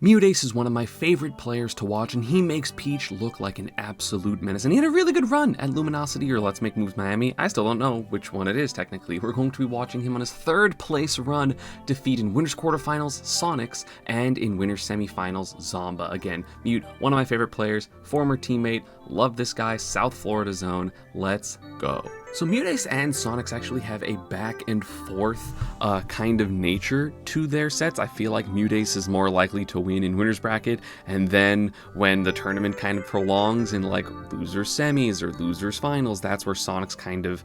Muteace is one of my favorite players to watch, and he makes Peach look like an absolute menace. And he had a really good run at Luminosity or Let's Make Moves Miami. I still don't know which one it is, technically. We're going to be watching him on his third place run, defeat in winners quarterfinals Sonix, and in winners semifinals Zomba. Again, Mute, one of my favorite players, former teammate, love this guy, South Florida zone. Let's go. So Muteace and Sonix actually have a back and forth kind of nature to their sets. I feel like Muteace is more likely to win in winner's bracket, and then when the tournament kind of prolongs in like losers semis or losers finals, that's where Sonix kind of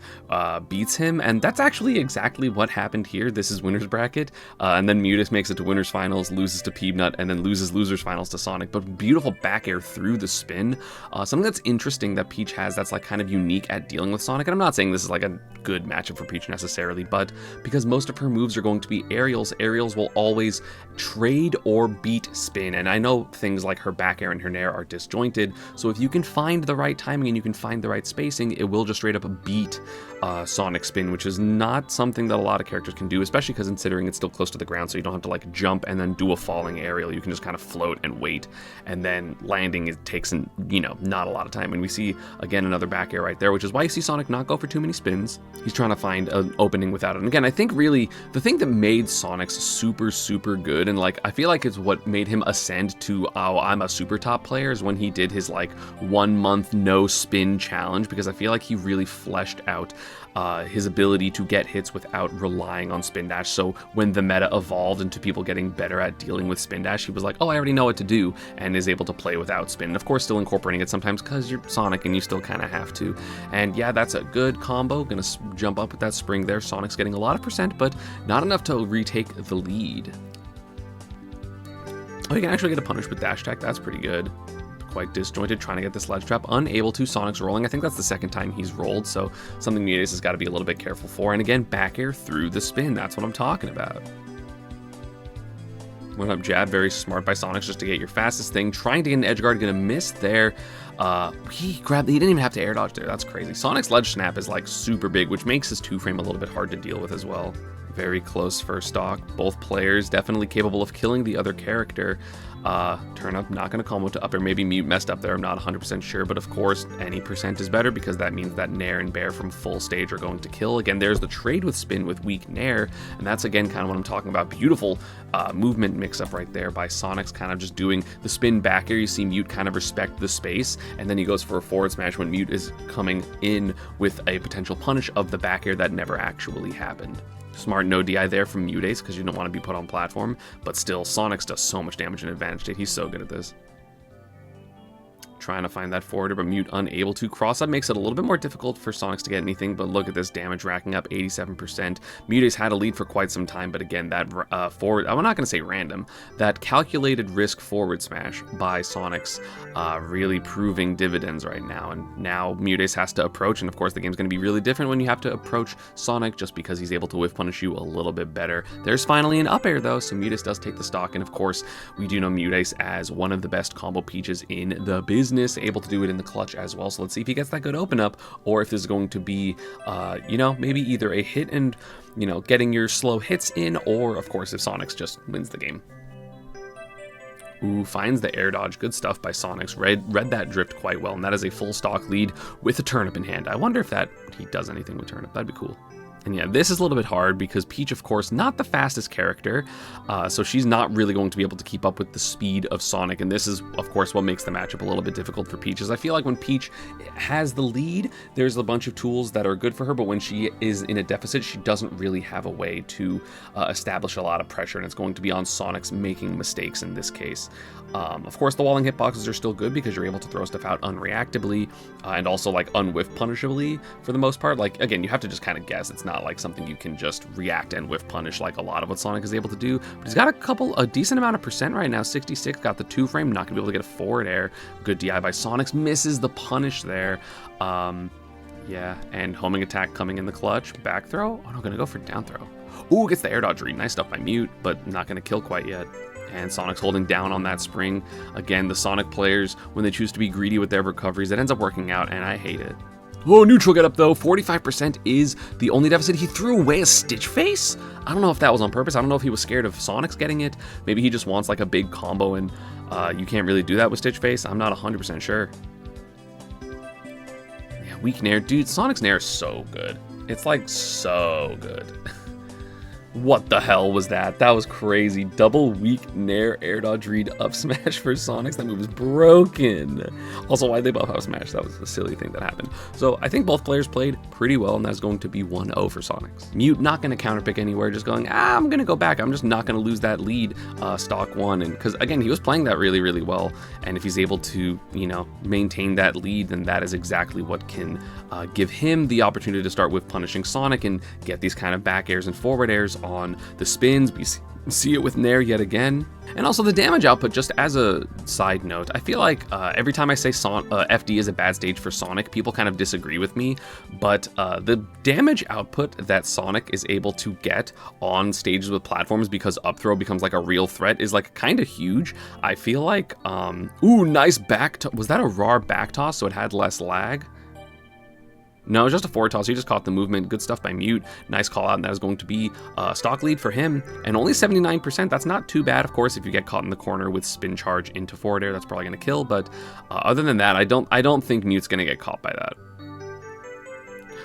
beats him, and that's actually exactly what happened here. This is winner's bracket, and then Muteace makes it to winners finals, loses to Peanut, and then loses losers finals to Sonic, but beautiful back air through the spin. Something that's interesting that Peach has that's like kind of unique at dealing with Sonic, and I'm not saying this is like a good matchup for Peach necessarily, but because most of her moves are going to be aerials, aerials will always trade or beat spin, and I know things like her back air and her nair are disjointed, so if you can find the right timing and you can find the right spacing, it will just straight up beat Sonic spin, which is not something that a lot of characters can do, especially because considering it's still close to the ground, so you don't have to like jump and then do a falling aerial. You can just kind of float and wait, and then landing, it takes, not a lot of time. And we see again another back air right there, which is why you see Sonic not go for too many spins. He's trying to find an opening without it. And again, I think really the thing that made Sonix super good, and like I feel like it's what made him ascend to I'm a super top player, is when he did his like 1 month no spin challenge, because I feel like he really fleshed out his ability to get hits without relying on spin dash. So when the meta evolved into people getting better at dealing with spin dash, he was like, oh, I already know what to do, and is able to play without spin. And of course, still incorporating it sometimes because you're Sonic and you still kind of have to. And yeah, that's a good combo. Gonna jump up with that spring there. Sonic's getting a lot of percent, but not enough to retake the lead. Oh, you can actually get a punish with dash attack. That's pretty good. Quite disjointed, trying to get this ledge trap, unable to. Sonic's rolling. I think that's the second time he's rolled, so something Muteace has got to be a little bit careful for. And again, back air through the spin. That's what I'm talking about. Went up jab, very smart by Sonix just to get your fastest thing. Trying to get an edge guard, gonna miss there. He didn't even have to air dodge there. That's crazy. Sonic's ledge snap is like super big, which makes his 2-frame a little bit hard to deal with as well. Very close first stock. Both players definitely capable of killing the other character. Turn up, not going to combo to up air. Maybe Mute messed up there, I'm not 100% sure, but of course any percent is better because that means that nair and bear from full stage are going to kill. Again, there's the trade with spin with weak nair, and that's again kind of what I'm talking about. Beautiful movement mix up right there by Sonix, kind of just doing the spin back air. You see Mute kind of respect the space, and then he goes for a forward smash when Mute is coming in with a potential punish of the back air that never actually happened. Smart no DI there from Muteace because you don't want to be put on platform, but still Sonix does so much damage in advantage state. He's so good at this. Trying to find that forwarder, but Mute unable to. Cross up makes it a little bit more difficult for Sonix to get anything, but look at this damage racking up 87%. Muteace had a lead for quite some time, but again, that forward, I'm not going to say random, that calculated risk forward smash by Sonix really proving dividends right now. And now Muteace has to approach, and of course the game's going to be really different when you have to approach Sonic just because he's able to whiff punish you a little bit better. There's finally an up air though, so Muteace does take the stock, and of course we do know Muteace as one of the best combo Peaches in the business, able to do it in the clutch as well. So let's see if he gets that good open up, or if this is going to be maybe either a hit and getting your slow hits in, or of course if Sonix just wins the game. Ooh, finds the air dodge. Good stuff by Sonix. Read that drift quite well, and that is a full stock lead with a turnip in hand. I wonder if he does anything with turnip. That'd be cool. And yeah, this is a little bit hard because Peach, of course, not the fastest character, so she's not really going to be able to keep up with the speed of Sonic, and this is, of course, what makes the matchup a little bit difficult for Peach, is I feel like when Peach has the lead, there's a bunch of tools that are good for her, but when she is in a deficit, she doesn't really have a way to establish a lot of pressure, and it's going to be on Sonic's making mistakes in this case. Of course, the walling hitboxes are still good because you're able to throw stuff out unreactably, and also like unwhiff punishably for the most part. Like, again, you have to just kind of guess. It's not like something you can just react and whiff punish like a lot of what Sonic is able to do. But he's got a decent amount of percent right now. 66, got the 2-frame, not gonna be able to get a forward air. Good DI by Sonix, misses the punish there. Yeah, and homing attack coming in the clutch. Back throw? Oh no, gonna go for down throw. Ooh, gets the air dodge read. Nice stuff by Mute, but not gonna kill quite yet. And Sonic's holding down on that spring. Again, the Sonic players, when they choose to be greedy with their recoveries, it ends up working out, and I hate it. Oh, neutral get up though. 45% is the only deficit. He threw away a Stitch Face? I don't know if that was on purpose. I don't know if he was scared of Sonix getting it. Maybe he just wants like a big combo and you can't really do that with Stitch Face. I'm not 100% sure. Yeah, weak Nair. Dude, Sonic's Nair is so good. It's like so good. What the hell was that? That was crazy. Double weak Nair air dodge read up smash for Sonix. That move is broken. Also, why'd they buff out smash? That was a silly thing that happened. So I think both players played pretty well, and that's going to be 1-0 for Sonix. Mute not going to counterpick anywhere, just going, I'm going to go back. I'm just not going to lose that lead stock one. And because again, he was playing that really, really well. And if he's able to, you know, maintain that lead, then that is exactly what can give him the opportunity to start with punishing Sonic and get these kind of back airs and forward airs on the spins. We see it with Nair yet again. And also the damage output, just as a side note, I feel like every time I say FD is a bad stage for Sonic, people kind of disagree with me, but the damage output that Sonic is able to get on stages with platforms because up throw becomes like a real threat is like kind of huge. I feel like, ooh, nice back toss. Was that a raw back toss so it had less lag? No, it was just a forward toss. He just caught the movement. Good stuff by Mute. Nice call out, and that is going to be a stock lead for him. And only 79%. That's not too bad, of course. If you get caught in the corner with spin charge into forward air, that's probably going to kill. But other than that, I don't think Mute's going to get caught by that.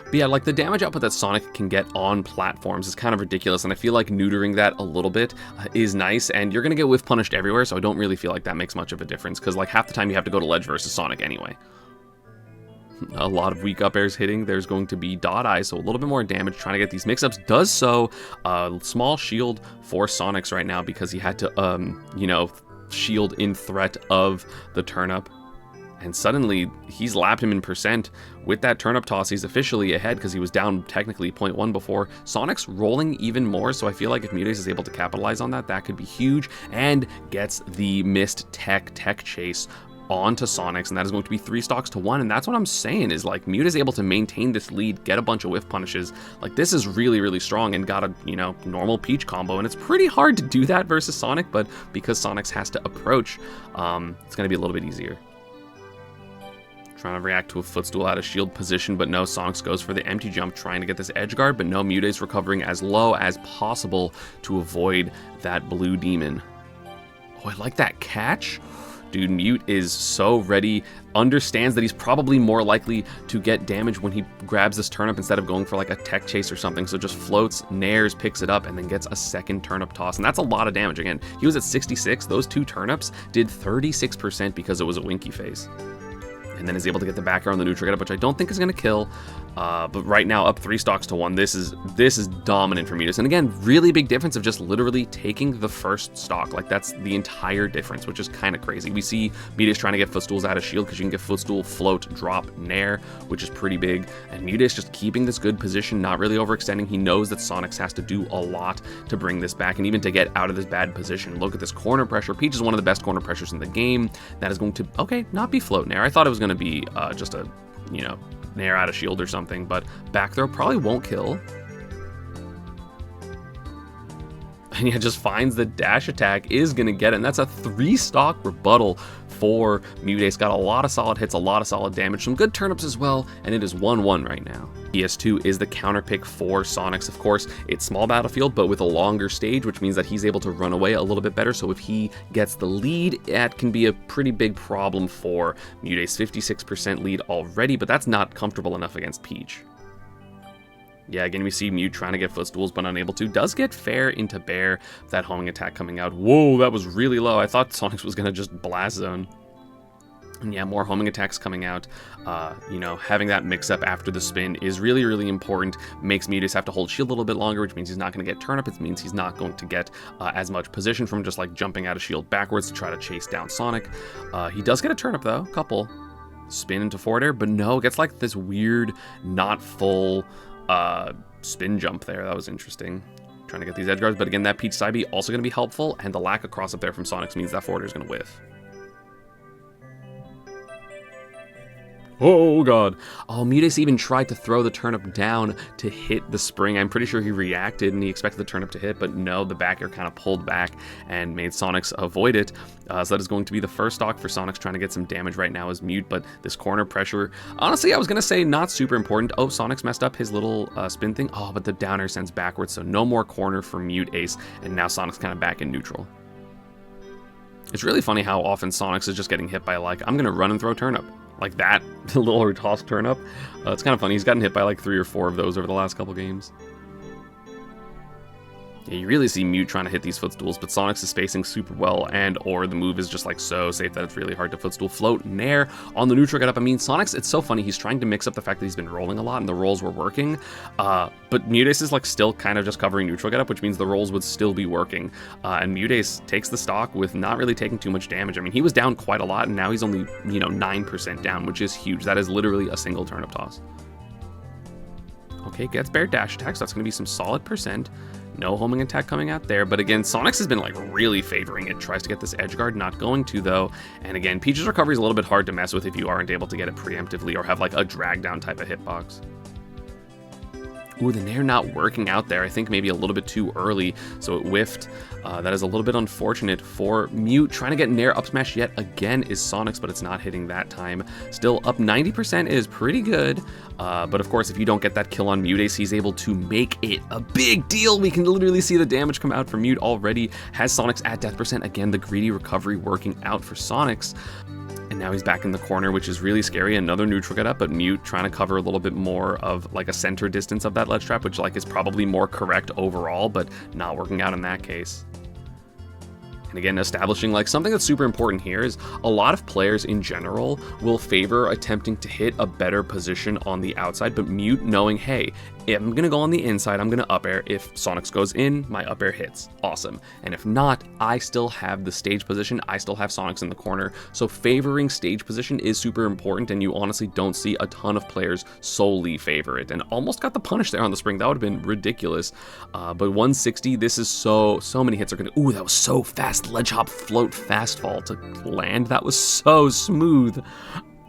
But yeah, like the damage output that Sonic can get on platforms is kind of ridiculous, and I feel like neutering that a little bit is nice, and you're going to get whiff punished everywhere, so I don't really feel like that makes much of a difference, because like half the time you have to go to ledge versus Sonic anyway. A lot of weak up airs hitting. There's going to be dot eye, so a little bit more damage trying to get these mix-ups. Does so. Small shield for Sonix right now because he had to, you know, shield in threat of the turnip. And suddenly, he's lapped him in percent. With that turnip toss, he's officially ahead because he was down technically 0.1 before. Sonic's rolling even more, so I feel like if Muteace is able to capitalize on that, that could be huge. And gets the missed tech chase onto Sonix, and that is going to be 3 stocks to 1, and that's what I'm saying is like Mute is able to maintain this lead, get a bunch of whiff punishes. Like this is really, really strong and got a, you know, normal Peach combo, and it's pretty hard to do that versus Sonic, but because Sonix has to approach, it's going to be a little bit easier. Trying to react to a footstool out of shield position, but no, Sonix goes for the empty jump trying to get this edge guard, but no, Muteace recovering as low as possible to avoid that blue demon. Oh, I like that catch. Dude, Mute is so ready, understands that he's probably more likely to get damage when he grabs this turnip instead of going for like a tech chase or something, so just floats, nairs, picks it up, and then gets a second turnip toss, and that's a lot of damage. Again, he was at 66, those 2 turnips did 36% because it was a winky face. And then is able to get the back air on the neutral get up, which I don't think is going to kill. But right now, up 3 stocks to 1. This is dominant for Muteace. And again, really big difference of just literally taking the first stock. Like that's the entire difference, which is kind of crazy. We see Muteace trying to get footstools out of shield because you can get footstool, float, drop, nair, which is pretty big. And Muteace just keeping this good position, not really overextending. He knows that Sonix has to do a lot to bring this back and even to get out of this bad position. Look at this corner pressure. Peach is one of the best corner pressures in the game. That is going to, okay, not be float nair. I thought it was going to be just a, you know, nair out of shield or something, but back throw probably won't kill. And yeah, just finds the dash attack is going to get it, and that's a 3-stock rebuttal for Muteace. Got a lot of solid hits, a lot of solid damage, some good turnips as well, and it is 1-1 right now. ES2 is the counter pick for Sonix. Of course, it's small battlefield, but with a longer stage, which means that he's able to run away a little bit better. So if he gets the lead, that can be a pretty big problem for Muteace. 56% lead already, but that's not comfortable enough against Peach. Yeah, again, we see Mute trying to get footstools, but unable to. Does get fair into Bear, that homing attack coming out. Whoa, that was really low. I thought Sonix was going to just blast zone. And yeah, more homing attacks coming out. You know, having that mix-up after the spin is really, really important. Makes Muteace have to hold shield a little bit longer, which means he's not going to get turnip. It means he's not going to get as much position from just like jumping out of shield backwards to try to chase down Sonic. He does get a turnip though, couple. Spin into forward air, but no, gets like this weird, not full spin jump there. That was interesting. Trying to get these edge guards, but again, that Peach side B also going to be helpful, and the lack of cross up there from Sonix means that forward air is going to whiff. Oh god. Oh, Muteace even tried to throw the turnip down to hit the spring. I'm pretty sure he reacted and he expected the turnip to hit, but no, the back air kind of pulled back and made Sonix avoid it. So that is going to be the first stock for Sonix, trying to get some damage right now as Mute, but this corner pressure, honestly, I was going to say not super important. Oh, Sonix messed up his little spin thing. Oh, but the down air sends backwards, so no more corner for Muteace, and now Sonix kind of back in neutral. It's really funny how often Sonix is just getting hit by, like, I'm going to run and throw turnip. Like that little toss turnip. It's kind of funny. He's gotten hit by like 3 or 4 of those over the last couple games. Yeah, you really see Mute trying to hit these footstools, but Sonix is spacing super well, and or the move is just like so safe that it's really hard to footstool. Float, nair on the neutral get up. I mean, Sonix, it's so funny. He's trying to mix up the fact that he's been rolling a lot and the rolls were working, but Muteace is like still kind of just covering neutral get up, which means the rolls would still be working. And Muteace takes the stock with not really taking too much damage. I mean, he was down quite a lot, and now he's only, 9% down, which is huge. That is literally a single turnip toss. Okay, gets bear dash attacks. So that's going to be some solid percent. No homing attack coming out there, but again, Sonix has been like really favoring it. Tries to get this edge guard, not going to though. And again, Peach's recovery is a little bit hard to mess with if you aren't able to get it preemptively or have like a drag down type of hitbox. Ooh, the nair not working out there. I think maybe a little bit too early, so it whiffed. That is a little bit unfortunate for Mute. Trying to get nair up smash yet again is Sonix, but it's not hitting that time. Still up 90% is pretty good, but of course, if you don't get that kill on Muteace, he's able to make it a big deal. We can literally see the damage come out from Mute already. Has Sonix at death percent. Again, the greedy recovery working out for Sonix. And now he's back in the corner, which is really scary. Another neutral get up, but Mute trying to cover a little bit more of like a center distance of that ledge trap, which like is probably more correct overall, but not working out in that case. And again, establishing like something that's super important here is a lot of players in general will favor attempting to hit a better position on the outside, but Mute knowing, hey, if I'm going to go on the inside, I'm going to up air. If Sonix goes in, my up air hits. Awesome. And if not, I still have the stage position. I still have Sonix in the corner. So favoring stage position is super important, and you honestly don't see a ton of players solely favor it. And almost got the punish there on the spring. That would have been ridiculous. But 160, this is so many hits are going to... Ooh, that was so fast. Ledge hop float fast fall to land. That was so smooth.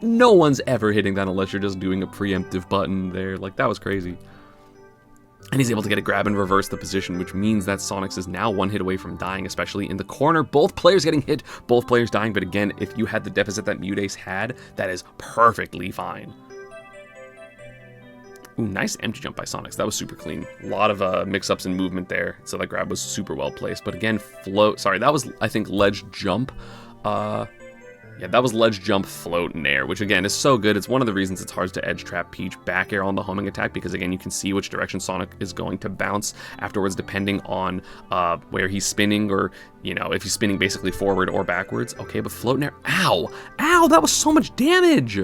No one's ever hitting that unless you're just doing a preemptive button there. Like, that was crazy. And he's able to get a grab and reverse the position, which means that Sonix is now 1 hit away from dying, especially in the corner. Both players getting hit, both players dying. But again, if you had the deficit that Muteace had, that is perfectly fine. Ooh, nice empty jump by Sonix. That was super clean. A lot of mix-ups and movement there, so that grab was super well placed. But again, float. Sorry, that was, I think, ledge jump. Yeah, that was ledge jump, float, and air, which again is so good. It's one of the reasons it's hard to edge trap Peach back air on the homing attack, because again, you can see which direction Sonic is going to bounce afterwards, depending on where he's spinning, or, if he's spinning basically forward or backwards. Okay, but float and air. Ow! Ow, that was so much damage!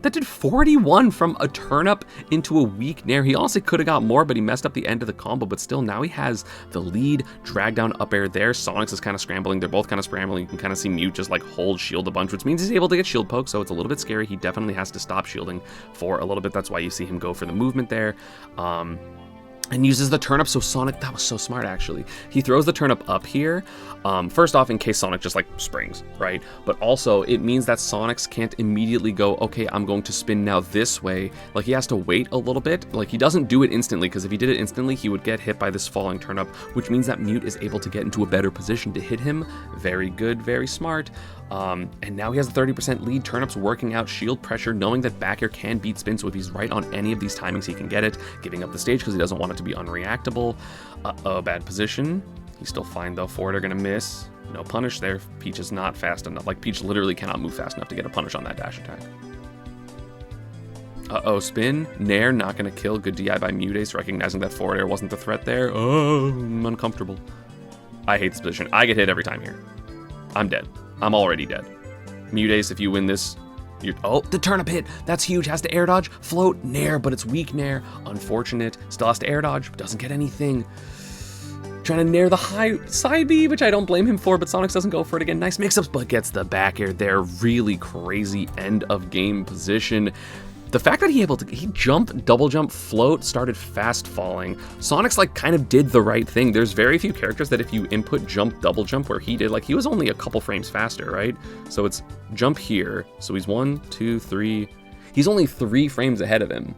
That did 41 from a turnip into a weak nair. He honestly could have got more, but he messed up the end of the combo. But still, now he has the lead. Drag down up air there. Sonix is kind of scrambling. They're both kind of scrambling. You can kind of see Mute just like hold shield a bunch, which means he's able to get shield poke. So it's a little bit scary. He definitely has to stop shielding for a little bit. That's why you see him go for the movement there. And uses the turnip. So Sonic, that was so smart actually. He throws the turnip up here. First off, in case Sonic just like springs, right? But also it means that Sonix can't immediately go, okay, I'm going to spin now this way. Like he has to wait a little bit. Like he doesn't do it instantly, because if he did it instantly, he would get hit by this falling turnip, which means that Mute is able to get into a better position to hit him. Very good, very smart. And now he has a 30% lead. Turnip's working out shield pressure, knowing that back air can beat spin, so if he's right on any of these timings, he can get it, giving up the stage because he doesn't want it to be unreactable. Uh-oh, bad position. He's still fine though. Forward are gonna miss. No punish there. Peach is not fast enough. Like, Peach literally cannot move fast enough to get a punish on that dash attack. Uh-oh, spin. Nair, not gonna kill. Good DI by Muteace, recognizing that forward air wasn't the threat there. Oh, I'm uncomfortable. I hate this position. I get hit every time here. I'm dead. I'm already dead. Muteace, if you win this, oh, the turnip hit. That's huge. Has to air dodge, float, nair, but it's weak nair. Unfortunate. Still has to air dodge, but doesn't get anything. Trying to nair the high side B, which I don't blame him for, but Sonix doesn't go for it again. Nice mix-ups, but gets the back air there. Really crazy end of game position. The fact that he jump, double jump, float, started fast falling. Sonix like kind of did the right thing. There's very few characters that if you input jump, double jump where he did, like he was only a couple frames faster, right? So it's jump here. So he's 1, 2, 3. He's only 3 frames ahead of him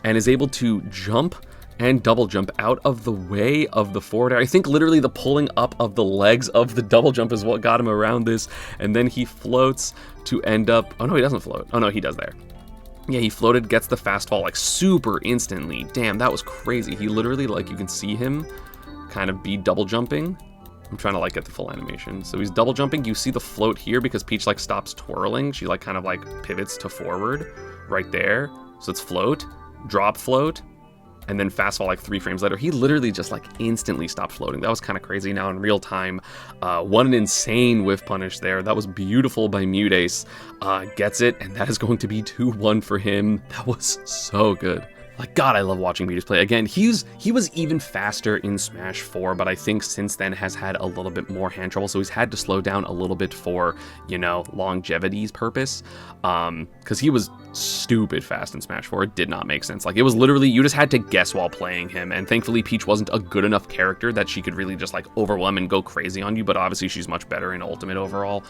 and is able to jump and double jump out of the way of the forward air. I think literally the pulling up of the legs of the double jump is what got him around this. And then he floats to end up, oh no, he doesn't float. Oh no, he does there. Yeah, he floated, gets the fast fall like super instantly. Damn, that was crazy. He literally, like, you can see him kind of be double jumping. I'm trying to like get the full animation. So he's double jumping. You see the float here because Peach like stops twirling. She like kind of like pivots to forward right there. So it's float, drop float, and then fast fall like 3 frames later. He literally just like instantly stopped floating. That was kind of crazy. Now in real time, what an insane whiff punish there. That was beautiful by Muteace. Gets it, and that is going to be 2-1 for him. That was so good. Like, God, I love watching Muteace play. Again, he was even faster in Smash 4, but I think since then has had a little bit more hand trouble, so he's had to slow down a little bit for, you know, longevity's purpose. Because he was stupid fast in Smash 4. It did not make sense. Like, it was literally, you just had to guess while playing him, and thankfully Peach wasn't a good enough character that she could really just, like, overwhelm and go crazy on you, but obviously she's much better in Ultimate overall.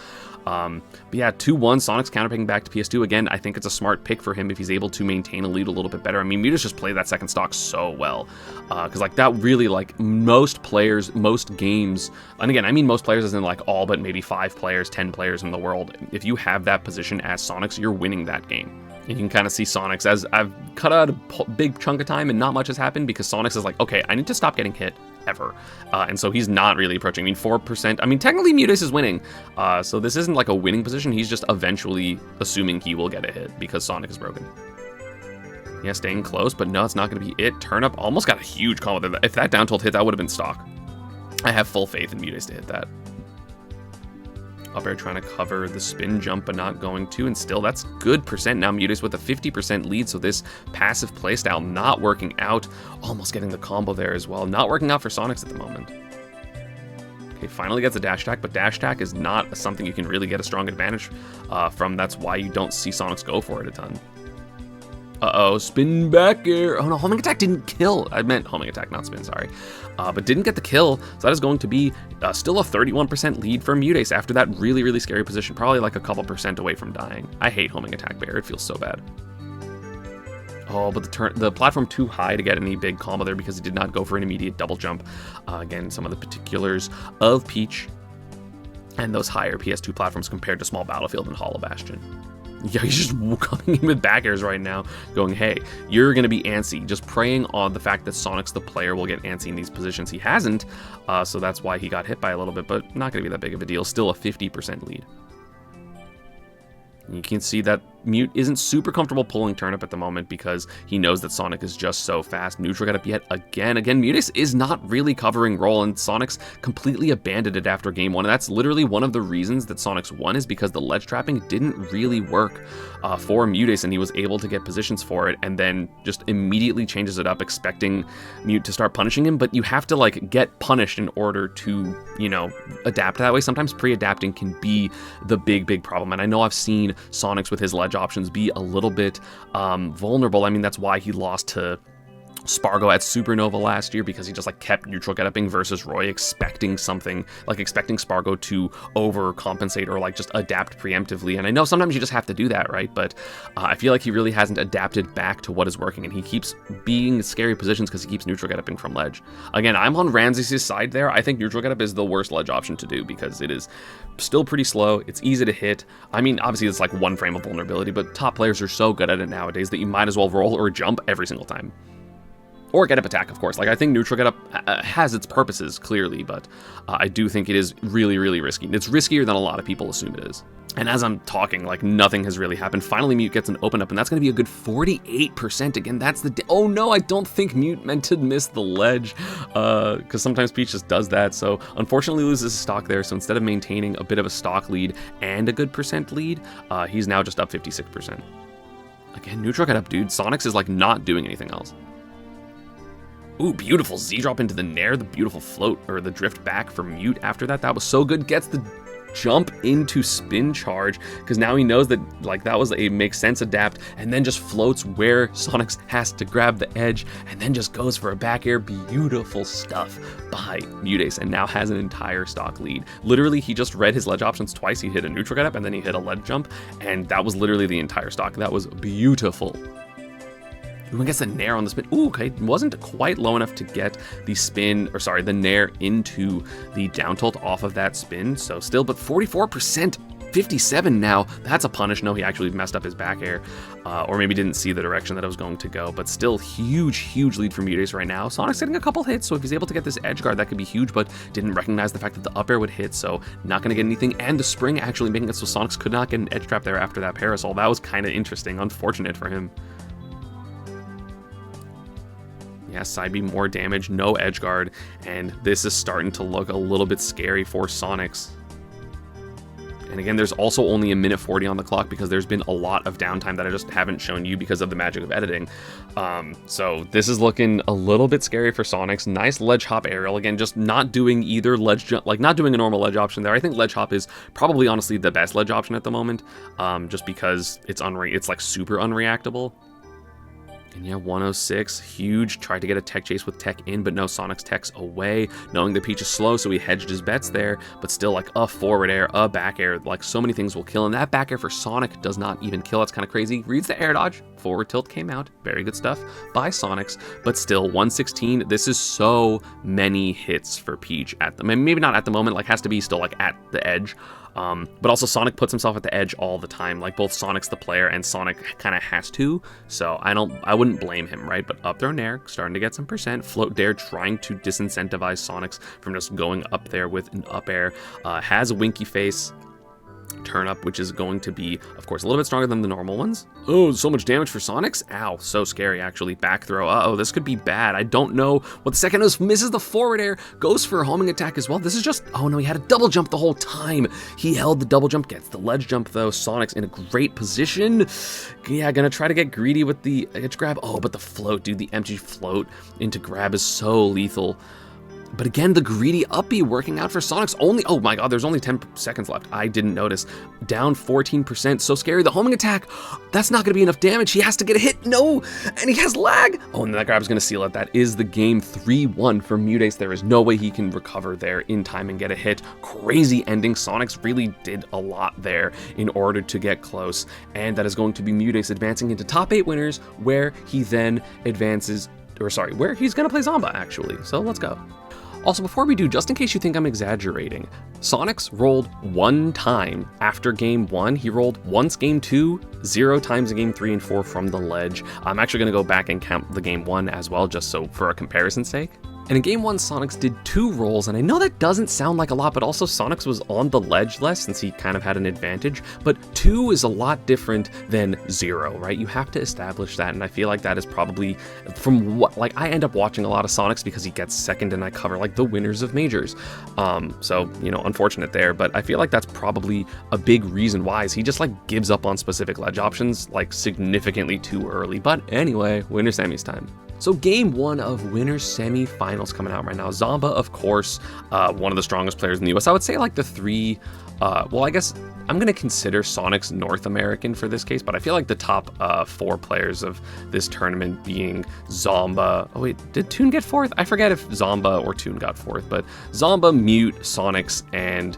But yeah, 2-1, Sonic's counterpicking back to PS2. Again, I think it's a smart pick for him if he's able to maintain a lead a little bit better. I mean, Muteace just played that second stock so well. Because, like, that really, like, most players, most games, and again, I mean most players as in, like, all but maybe 5 players, 10 players in the world. If you have that position as Sonix, you're winning that game. You can kind of see Sonix as I've cut out a big chunk of time and not much has happened because Sonix is like, okay, I need to stop getting hit ever. And so he's not really approaching. I mean, 4%. I mean, technically Muteace is winning. So this isn't like a winning position. He's just eventually assuming he will get a hit because Sonic is broken. Yeah, staying close, but no, it's not going to be it. Turn up almost got a huge combo there. If that down tilt hit, that would have been stock. I have full faith in Muteace to hit that. Up air trying to cover the spin jump, but not going to, and still that's good percent. Now Muteace with a 50% lead, so this passive playstyle not working out. Almost getting the combo there as well. Not working out for Sonix at the moment. Okay, finally gets a dash attack, but dash attack is not something you can really get a strong advantage from. That's why you don't see Sonix go for it a ton. Uh-oh, spin back air. Oh no, homing attack didn't kill. I meant homing attack, not spin, sorry. But didn't get the kill, so that is going to be still a 31% lead for Muteace after that really, really scary position. Probably like a couple percent away from dying. I hate homing attack bear, it feels so bad. Oh, but the platform too high to get any big combo there because he did not go for an immediate double jump. Again, some of the particulars of Peach and those higher PS2 platforms compared to Small Battlefield and Hollow Bastion. Yeah, he's just coming in with back airs right now, going, hey, you're going to be antsy. Just preying on the fact that Sonix, the player, will get antsy in these positions. He hasn't, so that's why he got hit by a little bit, but not going to be that big of a deal. Still a 50% lead. You can see that Mute isn't super comfortable pulling turnip at the moment because he knows that Sonic is just so fast. Neutral got up yet again. Again, Muteace is not really covering roll, and Sonix completely abandoned it after game 1. And that's literally one of the reasons that Sonix won, is because the ledge trapping didn't really work for Muteace, and he was able to get positions for it, and then just immediately changes it up, expecting Mute to start punishing him. But you have to, like, get punished in order to, you know, adapt that way. Sometimes pre-adapting can be the big problem. And I know I've seen Sonix with his ledge options be a little bit vulnerable. I mean, that's why he lost to Spargo at Supernova last year, because he just like kept neutral get-upping versus Roy, expecting something, like expecting Spargo to overcompensate or like just adapt preemptively. And I know sometimes you just have to do that, right? But I feel like he really hasn't adapted back to what is working, and he keeps being in scary positions because he keeps neutral get-upping from ledge. Again, I'm on Ramses' side there. I think neutral get-up is the worst ledge option to do because it is still pretty slow. It's easy to hit. I mean, obviously it's like one frame of vulnerability, but top players are so good at it nowadays that you might as well roll or jump every single time. Or get up attack, of course. Like, I think neutral get up has its purposes, clearly, but I do think it is really, really risky. It's riskier than a lot of people assume it is. And as I'm talking, like, nothing has really happened. Finally, Mute gets an open up, and that's going to be a good 48%. Again, that's the... Oh, no, I don't think Mute meant to miss the ledge, because sometimes Peach just does that. So, unfortunately, loses stock there. So, instead of maintaining a bit of a stock lead and a good percent lead, he's now just up 56%. Again, neutral get up, dude. Sonix is, like, not doing anything else. Ooh, beautiful Z-drop into the Nair, the beautiful float, or the drift back for Mute after that. That was so good. Gets the jump into spin charge, because now he knows that like that was a makes sense adapt, and then just floats where Sonix has to grab the edge, and then just goes for a back air. Beautiful stuff by Muteace, and now has an entire stock lead. Literally, he just read his ledge options twice. He hit a neutral get up, and then he hit a ledge jump, and that was literally the entire stock. That was beautiful. Ooh, I guess the nair on the spin. Ooh, okay, wasn't quite low enough to get the spin, or sorry, the nair into the down tilt off of that spin. So still, but 44%, 57 now. That's a punish. No, he actually messed up his back air, or maybe didn't see the direction that it was going to go. But still, huge lead for Muteace right now. Sonic's hitting a couple hits, so if he's able to get this edge guard, that could be huge. But didn't recognize the fact that the up air would hit, so not going to get anything. And the spring actually making it so Sonix could not get an edge trap there after that parasol. That was kind of interesting. Unfortunate for him. Yeah, side B more damage, no edge guard, and this is starting to look a little bit scary for Sonix. And again, there's also only a minute 40 on the clock because there's been a lot of downtime that I just haven't shown you because of the magic of editing. So this is looking a little bit scary for Sonix. Nice ledge hop aerial. Again, just not doing either ledge jump, like not doing a normal ledge option there. I think ledge hop is probably honestly the best ledge option at the moment, just because it's like super unreactable. And yeah, 106, huge. Tried to get a tech chase with tech in, but no, Sonix tech's away, knowing that Peach is slow, so he hedged his bets there, but still like a forward air, a back air, like so many things will kill, and that back air for Sonic does not even kill. That's kind of crazy. Reads the air dodge, forward tilt came out, very good stuff by Sonix, but still 116. This is so many hits for Peach at the, maybe not at the moment, like has to be still like at the edge. But also Sonic puts himself at the edge all the time, like both Sonic's the player and Sonic kind of has to, so I wouldn't blame him, right? But up throw nair, starting to get some percent, float dare, trying to disincentivize Sonix from just going up there with an up air, has a winky face, turn up, which is going to be, of course, a little bit stronger than the normal ones. Oh, so much damage for Sonix. Ow, so scary, actually. Back throw. Uh-oh, this could be bad. I don't know what the second is. Misses the forward air, goes for a homing attack as well. This is just, oh no, he had a double jump the whole time. He held the double jump, gets the ledge jump though. Sonix in a great position. Yeah, gonna try to get greedy with the edge grab. Oh, but the float, dude, the empty float into grab is so lethal. But again, the greedy uppy working out for Sonix. Only, oh my god, there's only 10 seconds left. I didn't notice. Down 14%, so scary. The homing attack, that's not gonna be enough damage. He has to get a hit, no, and he has lag. Oh, and that grab's gonna seal it. That is the game. 3-1 for Muteace. There is no way he can recover there in time and get a hit. Crazy ending. Sonix really did a lot there in order to get close, and that is going to be Muteace advancing into top 8 winners, where he then advances, or sorry, where he's gonna play Zomba, actually. So let's go. Also, before we do, just in case you think I'm exaggerating, Sonix rolled 1 time after game 1. He rolled once game 2, 0 times in game 3 and 4 from the ledge. I'm actually going to go back and count the game 1 as well, just so for a comparison's sake. And in game 1, Sonix did 2 rolls, and I know that doesn't sound like a lot, but also Sonix was on the ledge less since he kind of had an advantage, but 2 is a lot different than 0, right? You have to establish that, and I feel like that is probably, from what, like, I end up watching a lot of Sonix because he gets second and I cover, like, the winners of majors. So, you know, unfortunate there, but I feel like that's probably a big reason why, is he just, like, gives up on specific ledge options, like, significantly too early. But anyway, winner semis time. So game 1 of winners semi-finals coming out right now. Zomba, of course, one of the strongest players in the US. I would say like the 3, well, I guess I'm going to consider Sonix North American for this case, but I feel like the top 4 players of this tournament being Zomba. Oh wait, did Toon get 4th? I forget if Zomba or Toon got 4th, but Zomba, Mute, Sonix, and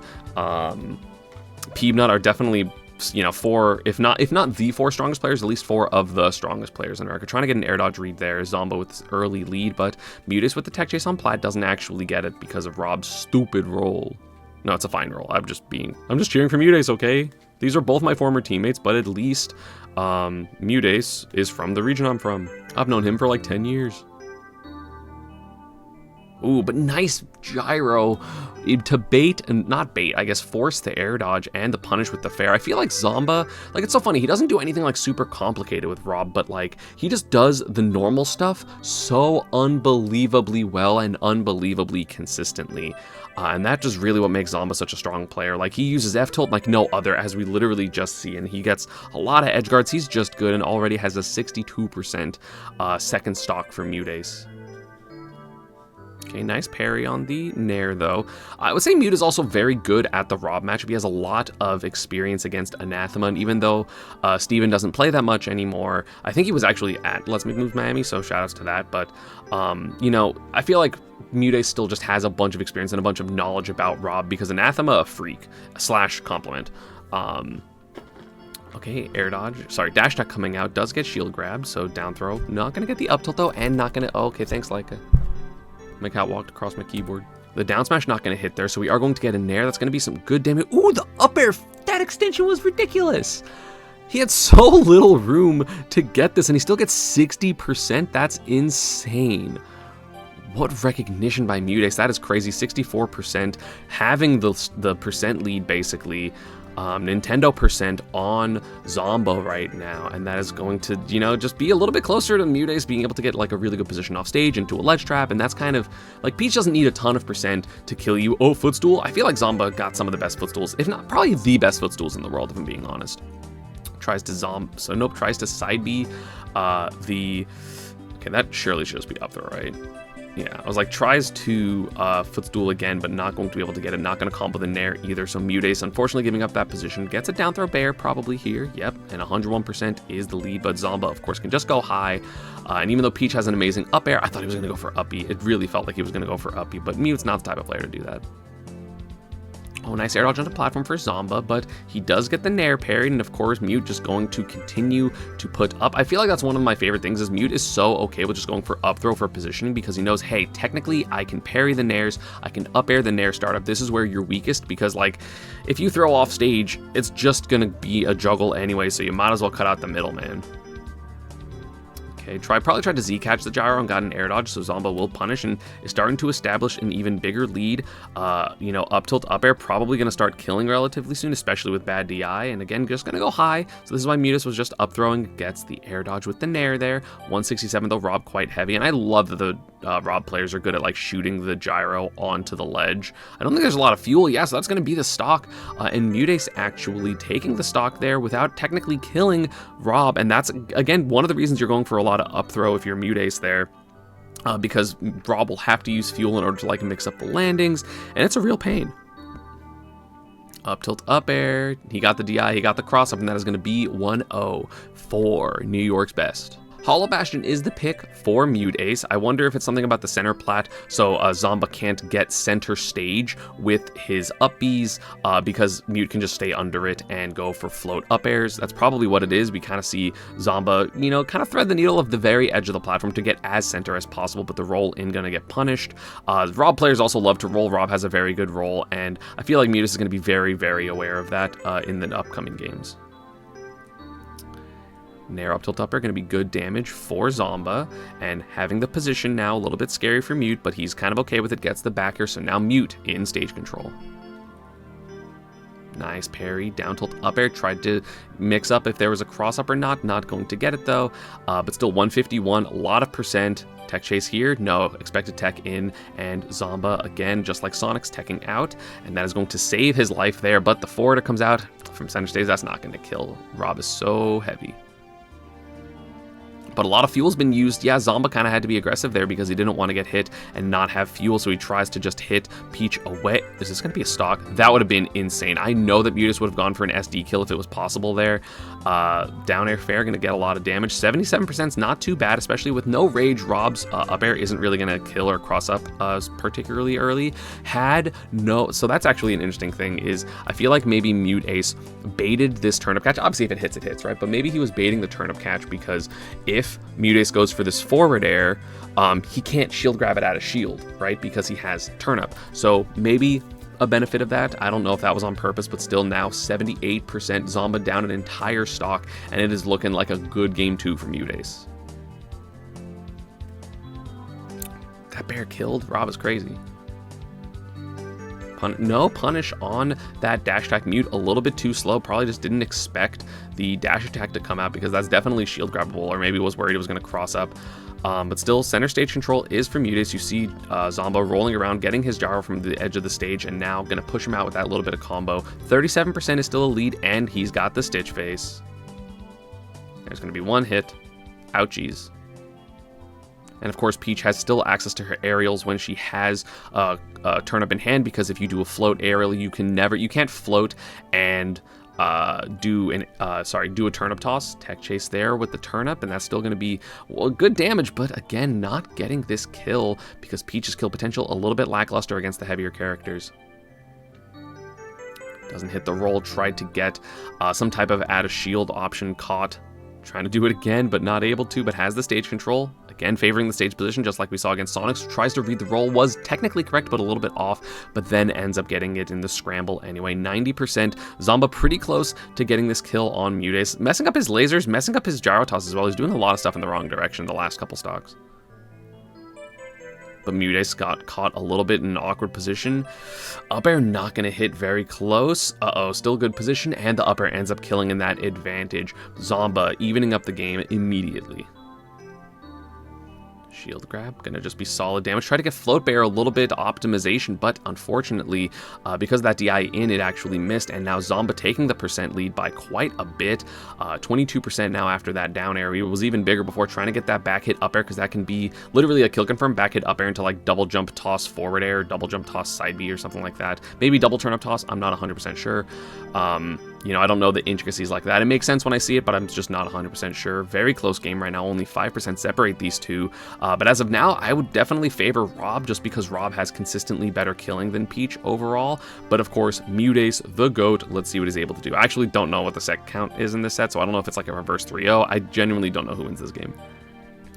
Peebnut are definitely, you know, 4, if not the 4 strongest players, at least 4 of the strongest players in America. Trying to get an air dodge read there. Zomba with this early lead, but Muteace with the tech chase on Plaid doesn't actually get it because of Rob's stupid roll. No, it's a fine roll. I'm just cheering for Muteace, okay? These are both my former teammates, but at least Muteace is from the region I'm from. I've known him for like 10 years. Ooh, but nice gyro to bait, and not bait, I guess force the air dodge and the punish with the fair. I feel like Zomba, like, it's so funny, he doesn't do anything like super complicated with Rob, but like he just does the normal stuff so unbelievably well and unbelievably consistently. And that just really what makes Zomba such a strong player. Like, he uses F-tilt like no other, as we literally just see, and he gets a lot of edge guards. He's just good and already has a 62% second stock for Muteace. Okay, nice parry on the Nair, though. I would say Mute is also very good at the Rob matchup. He has a lot of experience against Anathema, and even though Steven doesn't play that much anymore, I think he was actually at Let's Make Moves Miami, so shoutouts to that. But, you know, I feel like Muteace still just has a bunch of experience and a bunch of knowledge about Rob because Anathema, a freak, / compliment. Okay, air dodge. Sorry, dash attack coming out. Does get shield grabbed, so down throw. Not going to get the up tilt, though, and not going to... Oh, okay, thanks, Leica. My cat walked across my keyboard. The down smash not going to hit there, so we are going to get a Nair. That's going to be some good damage. Ooh, the up air! That extension was ridiculous! He had so little room to get this, and he still gets 60%. That's insane. What recognition by Muteace. That is crazy. 64%. Having the percent lead, basically. Nintendo percent on Zomba right now, and that is going to, you know, just be a little bit closer to Muteace being able to get like a really good position off stage into a ledge trap, and that's kind of like Peach doesn't need a ton of percent to kill you. Oh, footstool. I feel like Zomba got some of the best footstools, if not probably the best footstools in the world, if I'm being honest. Tries to so nope, tries to side B okay, that surely should just be up there, right? Yeah, I was like, tries to footstool again, but not going to be able to get it. Not going to combo the Nair either. So Muteace, unfortunately, giving up that position. Gets a down throw bear probably here. Yep, and 101% is the lead. But Zomba, of course, can just go high. And even though Peach has an amazing up air, I thought he was going to go for up B. It really felt like he was going to go for up B, but Mute's not the type of player to do that. Oh, nice air dodge on the platform for Zomba, but he does get the Nair parried, and of course, Mute just going to continue to put up. I feel like that's one of my favorite things, is Mute is so okay with just going for up throw for positioning, because he knows, hey, technically, I can parry the Nairs, I can up air the Nair startup. This is where you're weakest, because, like, if you throw off stage, it's just gonna be a juggle anyway, so you might as well cut out the middle, man. Okay, probably tried to Z-catch the gyro and got an air dodge, so Zomba will punish and is starting to establish an even bigger lead. You know, up tilt, up air, probably going to start killing relatively soon, especially with bad DI, and again, just going to go high. So this is why Muteace was just up throwing, gets the air dodge with the Nair there. 167 though, Rob quite heavy, and I love that the Rob players are good at like shooting the gyro onto the ledge. I don't think there's a lot of fuel, yeah, so that's going to be the stock, and Muteace actually taking the stock there without technically killing Rob, and that's, again, one of the reasons you're going for a lot of up throw if you're Muteace there, because Rob will have to use fuel in order to like mix up the landings, and it's a real pain. Up tilt, up air, he got the DI, he got the cross up, and that is going to be 1-0 for New York's best. Hollow Bastion is the pick for Muteace. I wonder if it's something about the center plat, so Zomba can't get center stage with his up Bs, because Mute can just stay under it and go for float up airs. That's probably what it is. We kind of see Zomba, you know, kind of thread the needle of the very edge of the platform to get as center as possible, but the roll in gonna get punished. Rob players also love to roll. Rob has a very good roll, and I feel like Muteace is gonna be very, very aware of that in the upcoming games. Nair up tilt up air going to be good damage for Zomba, and having the position now a little bit scary for Mute, but he's kind of okay with it, gets the backer, so now Mute in stage control. Nice parry, down tilt up air, tried to mix up if there was a cross up or not going to get it though, but still 151, a lot of percent. Tech chase here, no, expected tech in, and Zomba again, just like Sonix, teching out, and that is going to save his life there, but the forwarder comes out from center stage, that's not going to kill. Rob is so heavy. But a lot of fuel's been used. Yeah, Zomba kind of had to be aggressive there because he didn't want to get hit and not have fuel, so he tries to just hit Peach away. Is this going to be a stock? That would have been insane. I know that Muteace would have gone for an SD kill if it was possible there. Down air fair, going to get a lot of damage. 77% is not too bad, especially with no rage. Rob's up air isn't really going to kill or cross up particularly early. So that's actually an interesting thing, is I feel like maybe Muteace baited this turnip catch. Obviously, if it hits, it hits, right? But maybe he was baiting the turnip catch because if Muteace goes for this forward air, he can't shield grab it out of shield, right? Because he has turnip. So maybe a benefit of that. I don't know if that was on purpose, but still now 78% Zomba down an entire stock, and it is looking like a good game 2 for Muteace. That bear killed? Rob is crazy. No punish on that dash attack. Mute a little bit too slow, probably just didn't expect the dash attack to come out, because that's definitely shield grabbable, or maybe was worried it was going to cross up. But still, center stage control is for Muteace. You see Zomba rolling around, getting his gyro from the edge of the stage, and now going to push him out with that little bit of combo. 37% is still a lead, and he's got the Stitch Face. There's going to be one hit. Ouchies. And of course, Peach has still access to her aerials when she has a turnip in hand, because if you do a float aerial, you can't float and do a turnip toss. Tech chase there with the turnip, and that's still going to be, well, good damage, but again, not getting this kill because Peach's kill potential a little bit lackluster against the heavier characters. Doesn't hit the roll, tried to get some type of add a shield option caught. Trying to do it again, but not able to, but has the stage control. Again, favoring the stage position, just like we saw against Sonix. Tries to read the roll, was technically correct, but a little bit off, but then ends up getting it in the scramble anyway. 90%. Zomba pretty close to getting this kill on Muteace. Messing up his lasers, messing up his gyro toss as well. He's doing a lot of stuff in the wrong direction the last couple stocks. But Muteace got caught a little bit in an awkward position. Up air not going to hit very close. Uh-oh, still good position, and the up air ends up killing in that advantage. Zomba evening up the game immediately. Shield grab, gonna just be solid damage. Try to get float bear a little bit optimization, but unfortunately, because of that DI in, it actually missed, and now Zomba taking the percent lead by quite a bit. 22% now after that down air. It was even bigger before, trying to get that back hit up air, because that can be literally a kill confirm. Back hit up air into like double jump toss forward air, double jump toss side B or something like that. Maybe double turn up toss, I'm not 100% sure. You know, I don't know the intricacies like that. It makes sense when I see it, but I'm just not 100% sure. Very close game right now. Only 5% separate these two. But as of now, I would definitely favor Rob, just because Rob has consistently better killing than Peach overall. But of course, Muteace, the GOAT. Let's see what he's able to do. I actually don't know what the set count is in this set, so I don't know if it's like a reverse 3-0. I genuinely don't know who wins this game.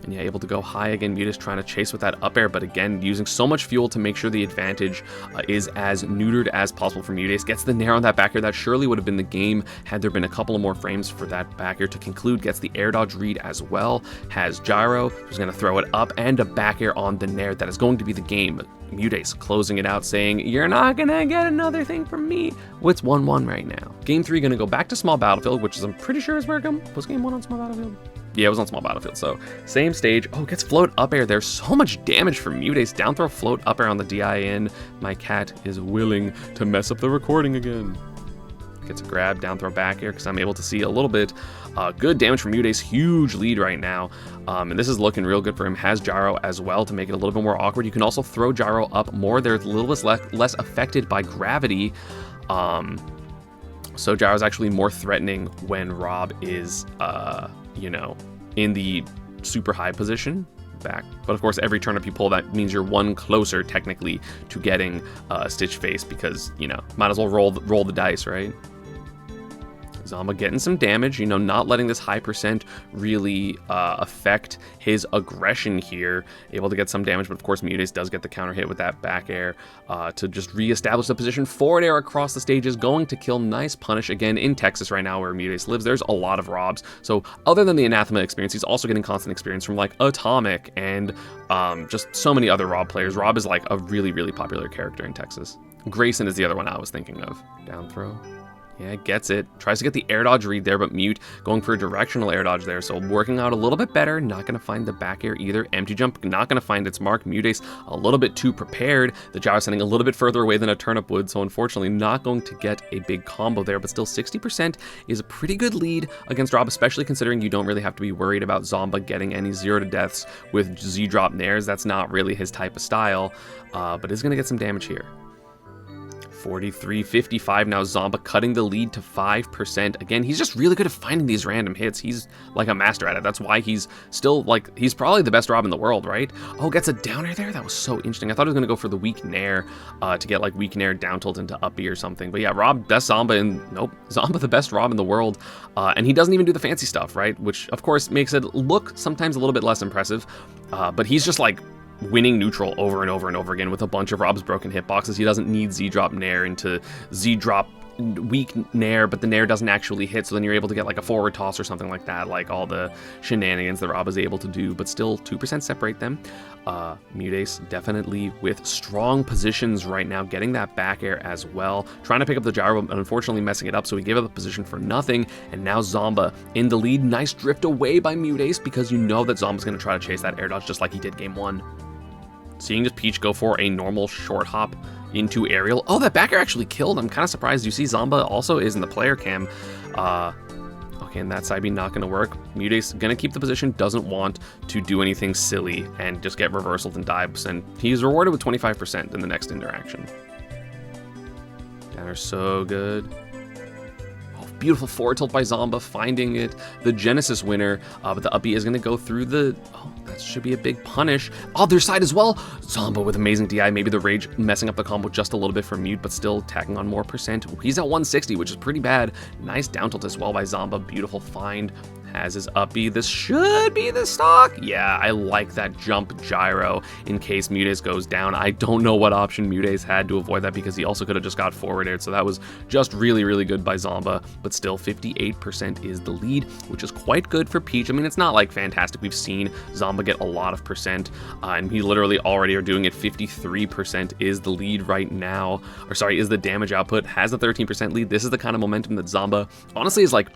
And yeah, able to go high again. Muteace trying to chase with that up air, but again, using so much fuel to make sure the advantage is as neutered as possible for Muteace. Gets the nair on that back air. That surely would have been the game had there been a couple of more frames for that back air to conclude. Gets the air dodge read as well. Has gyro, who's going to throw it up, and a back air on the nair. That is going to be the game. Muteace closing it out, saying, "You're not gonna get another thing from me." Well, it's 1-1 right now. Game 3 gonna go back to small battlefield, which is, I'm pretty sure, is where it was game 1 on small battlefield. Yeah, it was on small battlefield, so same stage. Oh, gets float up air. There's so much damage from Muteace. Down throw float up air on the DI in. My cat is willing to mess up the recording again. Gets a grab, down throw back air, because I'm able to see a little bit. Good damage from Muteace, huge lead right now. And this is looking real good for him. Has gyro as well to make it a little bit more awkward. You can also throw gyro up more. They're a little bit less affected by gravity. So gyro is actually more threatening when Rob is, you know, in the super high position back. But of course, every turnip you pull, that means you're one closer technically to getting Stitch Face, because, you know, might as well roll the dice, right? Zomba getting some damage, you know, not letting this high percent really affect his aggression here. Able to get some damage, but of course Muteace does get the counter hit with that back air to just reestablish the position. Forward air across the stage is going to kill. Nice punish again in Texas right now where Muteace lives. There's a lot of Robs. So other than the Anathema experience, he's also getting constant experience from like Atomic and just so many other Rob players. Rob is like a really, really popular character in Texas. Grayson is the other one I was thinking of. Down throw. Yeah, gets it. Tries to get the air dodge read there, but Mute going for a directional air dodge there. So working out a little bit better. Not going to find the back air either. Empty jump, not going to find its mark. Muteace a little bit too prepared. The gyro sending a little bit further away than a turnip would. So unfortunately not going to get a big combo there, but still 60% is a pretty good lead against Rob, especially considering you don't really have to be worried about Zomba getting any 0 to deaths with Z-drop nairs. That's not really his type of style, but is going to get some damage here. 43-55 now. Zomba cutting the lead to 5%. Again, he's just really good at finding these random hits. He's like a master at it. That's why he's still like, he's probably the best Rob in the world, right? Oh, gets a down air there. That was so interesting. I thought he was going to go for the weak nair to get like weak nair down tilt into uppy or something. But yeah, Rob, best Zomba in, nope, Zomba the best Rob in the world. And he doesn't even do the fancy stuff, right? Which of course makes it look sometimes a little bit less impressive. But he's just like winning neutral over and over and over again with a bunch of Rob's broken hitboxes. He doesn't need Z-drop nair into Z-drop weak nair, but the nair doesn't actually hit, so then you're able to get like a forward toss or something like that, like all the shenanigans that Rob is able to do, but still 2% separate them. Muteace definitely with strong positions right now, getting that back air as well, trying to pick up the gyro, but unfortunately messing it up, so he gave up the position for nothing, and now Zomba in the lead. Nice drift away by Muteace, because you know that Zomba's going to try to chase that air dodge just like he did game 1. Seeing just Peach go for a normal short hop into aerial. Oh, that back air actually killed. I'm kind of surprised. You see Zomba also is in the player cam. Okay, Okay, and that side B not going to work. Muteace going to keep the position, doesn't want to do anything silly and just get reversaled and dives, and he's rewarded with 25% in the next interaction. Downer so good. Oh, beautiful forward tilt by Zomba, finding it. The Genesis winner, but the up B is going to go through the... Oh, that should be a big punish. Other side as well. Zomba with amazing DI. Maybe the Rage messing up the combo just a little bit for Mute, but still tacking on more percent. He's at 160, which is pretty bad. Nice down tilt as well by Zomba. Beautiful find. Has his up B. This should be the stock. Yeah, I like that jump gyro in case Muteace goes down. I don't know what option Muteace had to avoid that because he also could have just got forward aired. So that was just really, really good by Zomba. But still, 58% is the lead, which is quite good for Peach. I mean, it's not like fantastic. We've seen Zomba get a lot of percent, and we literally already are doing it. 53% is the lead right now. Or sorry, is the damage output. Has a 13% lead. This is the kind of momentum that Zomba honestly is like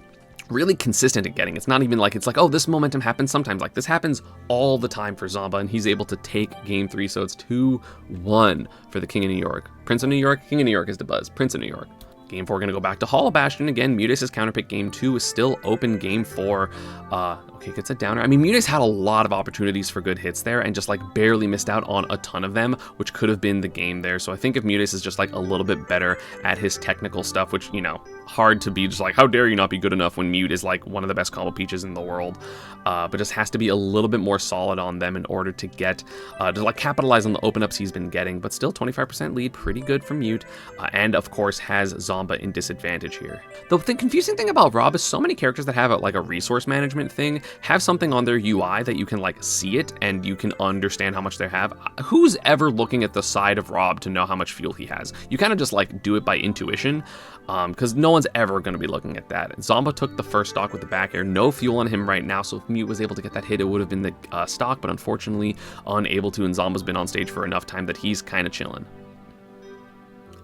really consistent at getting. It's not even like it's like, oh, this momentum happens sometimes. Like this happens all the time for Zomba, and he's able to take game 3. So it's 2-1 for the King of New York. Prince of New York, King of New York is the buzz. Prince of New York. Game 4 going to go back to Hollow Bastion again. Muteace's counterpick. Game 2 is still open. Game 4, okay, gets a downer. I mean, Muteace had a lot of opportunities for good hits there and just like barely missed out on a ton of them, which could have been the game there. So I think if Muteace is just like a little bit better at his technical stuff, which, you know, hard to be just like, how dare you not be good enough when Mute is like one of the best combo Peaches in the world, but just has to be a little bit more solid on them in order to get, to like capitalize on the open ups he's been getting. But still 25% lead, pretty good for Mute, and of course has Zomba in disadvantage here. The confusing thing about Rob is so many characters that have like a resource management thing have something on their UI that you can like see it and you can understand how much they have. Who's ever looking at the side of Rob to know how much fuel he has? You kind of just like do it by intuition, because no one's ever going to be looking at that. Zomba took the first stock with the back air. No fuel on him right now, so if Mute was able to get that hit, it would have been the stock, but unfortunately unable to, and Zomba's been on stage for enough time that he's kind of chilling.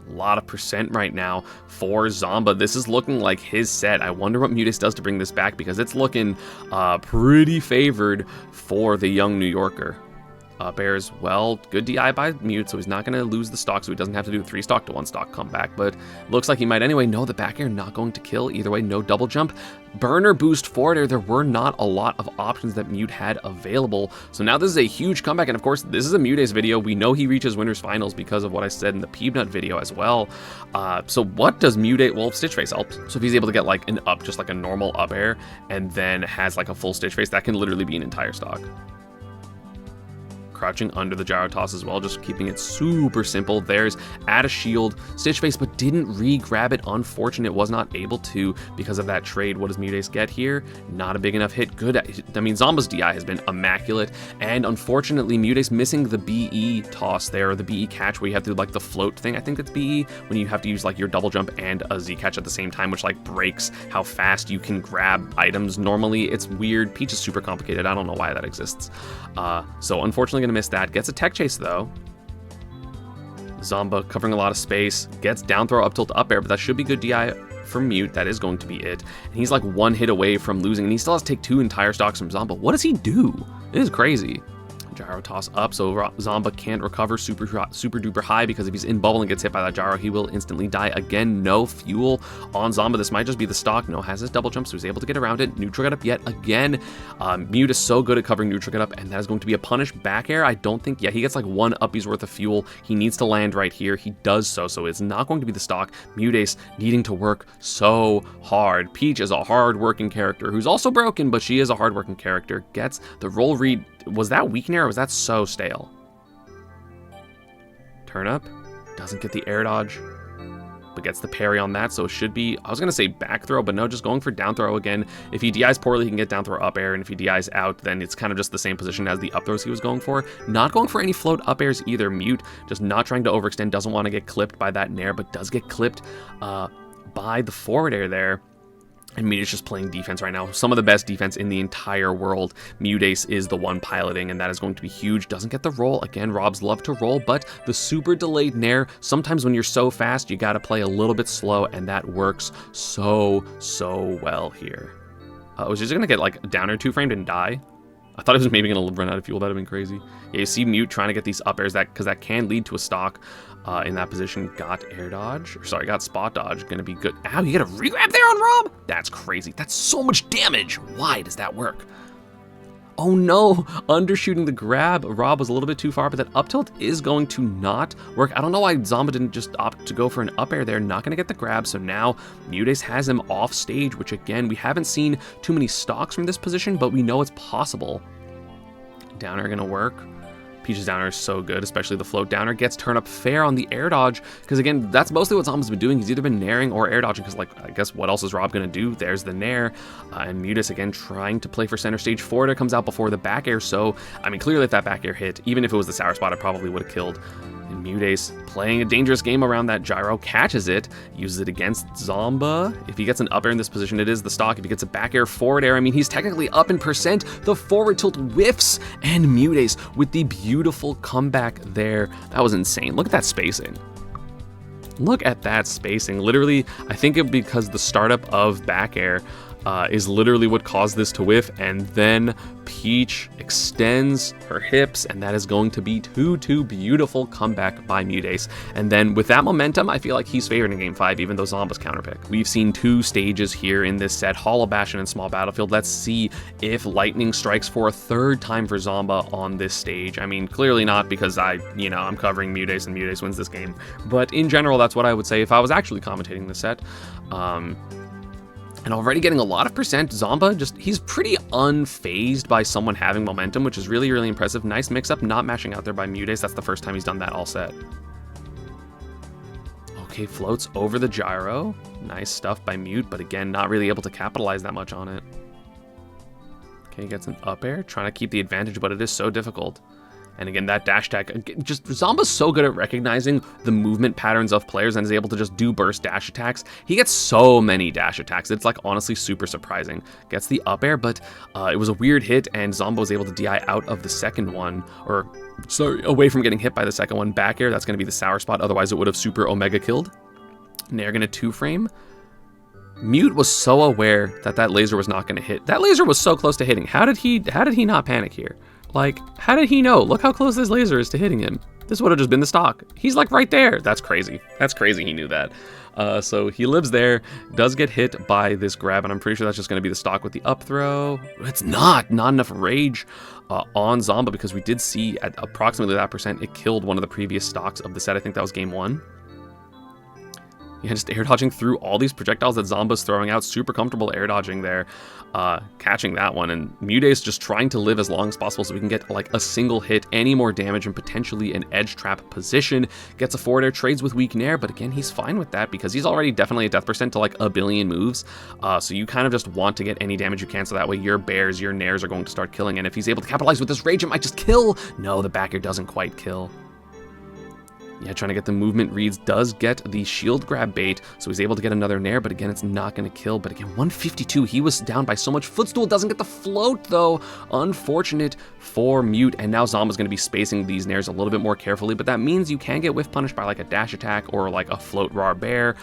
A lot of percent right now for Zomba. This is looking like his set. I wonder what Muteace does to bring this back, because it's looking pretty favored for the young New Yorker. Bears, well, good DI by Mute, so he's not going to lose the stock, so he doesn't have to do 3 stock to 1 stock comeback, but looks like he might anyway. No, the back air not going to kill. Either way, no double jump. Burner boost forward air. There were not a lot of options that Mute had available, so now this is a huge comeback, and of course, this is a Muteace video. We know he reaches winners finals because of what I said in the Peanut video as well. So what does Muteace, well, Stitch Face helps. So if he's able to get like an up, just like a normal up air, and then has like a full Stitch Face, that can literally be an entire stock. Crouching under the gyro toss as well, just keeping it super simple. There's add a shield, Stitch Face, but didn't re-grab it. Unfortunate, was not able to because of that trade. What does Muteace get here? Not a big enough hit. Good. I mean, Zomba's DI has been immaculate, and unfortunately, Muteace missing the BE toss there, or the BE catch where you have to do like the float thing. I think it's BE, when you have to use like your double jump and a Z catch at the same time, which like breaks how fast you can grab items normally. It's weird. Peach is super complicated. I don't know why that exists. So unfortunately, gonna miss that. Gets a tech chase though. Zomba covering a lot of space, gets down throw up tilt up air, but that should be good DI for Mute. That is going to be it. And he's like 1 hit away from losing, and he still has to take 2 entire stocks from Zomba. What does he do? It is crazy. Gyro toss up, so Zomba can't recover super duper high, because if he's in bubble and gets hit by that gyro, he will instantly die. Again, no fuel on Zomba. This might just be the stock. No, has his double jump, so he's able to get around it. Neutral get up yet again. Mute is so good at covering neutral get up, and that is going to be a punish back air. I don't think, yeah, he gets like 1 uppy's worth of fuel. He needs to land right here. He does so it's not going to be the stock. Muteace needing to work so hard. Peach is a hard-working character who's also broken, but she is a hard-working character. Gets the roll read. Was that weaken air, or was that so stale? Turn up. Doesn't get the air dodge, but gets the parry on that, so it should be, I was going to say back throw, but no, just going for down throw again. If he DIs poorly, he can get down throw up air, and if he DIs out, then it's kind of just the same position as the up throws he was going for. Not going for any float up airs either. Mute just not trying to overextend, doesn't want to get clipped by that nair, but does get clipped by the forward air there. And Muteace just playing defense right now. Some of the best defense in the entire world. Muteace is the one piloting, and that is going to be huge. Doesn't get the roll. Again, Robs love to roll, but the super delayed nair, sometimes when you're so fast, you got to play a little bit slow, and that works so well here. Was he just going to get like down air 2-framed and die? I thought he was maybe going to run out of fuel. That would have been crazy. Yeah, you see Mute trying to get these up airs, because that can lead to a stock. in that position. Got air dodge. Sorry, got spot dodge. Gonna be good. Ow, you get a regrab there on Rob? That's crazy. That's so much damage. Why does that work? Oh no, undershooting the grab. Rob was a little bit too far, but that up tilt is going to not work. I don't know why Zomba didn't just opt to go for an up air there. Not going to get the grab, so now Muteace has him off stage, which again, we haven't seen too many stocks from this position, but we know it's possible. Downer going to work. Peach's downer is so good, especially the float downer. Gets turn up fair on the air dodge, because again, that's mostly what Zomba's been doing. He's either been nairing or air dodging, because like, I guess what else is Rob gonna do? There's the nair, and Muteace again trying to play for center stage. Forward air comes out before the back air, so I mean, clearly if that back air hit, even if it was the sour spot, it probably would have killed. And Muteace playing a dangerous game around that gyro, catches it, uses it against Zomba. If he gets an up air in this position, it is the stock. If he gets a back air, forward air, I mean, he's technically up in percent. The forward tilt whiffs, and Muteace with the beautiful comeback there. That was insane. Look at that spacing. Look at that spacing. Literally, I think it because the startup of back air is literally what caused this to whiff, and then Peach extends her hips, and that is going to be 2-2 beautiful comeback by Muteace. And then with that momentum, I feel like he's favored in game 5, even though Zomba's counterpick. We've seen 2 stages here in this set, Hollow Bastion and Small Battlefield. Let's see if lightning strikes for a 3rd time for Zomba on this stage. I mean, clearly not, because I'm covering Muteace and Muteace wins this game. But in general, that's what I would say if I was actually commentating the set. And already getting a lot of percent. Zomba, he's pretty unfazed by someone having momentum, which is really, really impressive. Nice mix-up, not mashing out there by Muteace. That's the first time he's done that all set. Okay, floats over the gyro. Nice stuff by Mute, but again, not really able to capitalize that much on it. Okay, gets an up air, trying to keep the advantage, but it is so difficult. And again, that dash attack, Zomba's so good at recognizing the movement patterns of players and is able to just do burst dash attacks. He gets so many dash attacks. It's like honestly super surprising. Gets the up air, but it was a weird hit, and Zomba was able to DI out of the second one, or sorry, away from getting hit by the second one. Back air, that's going to be the sour spot. Otherwise, it would have super Omega killed. Nair going to 2-frame. Mute was so aware that that laser was not going to hit. That laser was so close to hitting. How did he not panic here? Like, how did he know? Look how close this laser is to hitting him. This would have just been the stock. He's like right there. That's crazy. That's crazy he knew that. So he lives there, does get hit by this grab, and I'm pretty sure that's just going to be the stock with the up throw. It's not enough rage on Zomba, because we did see at approximately that percent, it killed one of the previous stocks of the set. I think that was game 1. Yeah, just air dodging through all these projectiles that Zomba's throwing out. Super comfortable air dodging there, catching that one. And Muteace just trying to live as long as possible so we can get like a single hit, any more damage, and potentially an edge trap position. Gets a forward air, trades with weak nair, but again, he's fine with that because he's already definitely at death percent to like a billion moves. So you kind of just want to get any damage you can, so that way your bears, your nairs are going to start killing. And if he's able to capitalize with this rage, it might just kill. No, the back air doesn't quite kill. Yeah, trying to get the movement reads, does get the shield grab bait, so he's able to get another nair, but again, it's not going to kill. But again, 152, he was down by so much. Footstool doesn't get the float, though. Unfortunate for Mute, and now Zomba's going to be spacing these nairs a little bit more carefully, but that means you can get whiff punished by like a dash attack or like a float raw bear.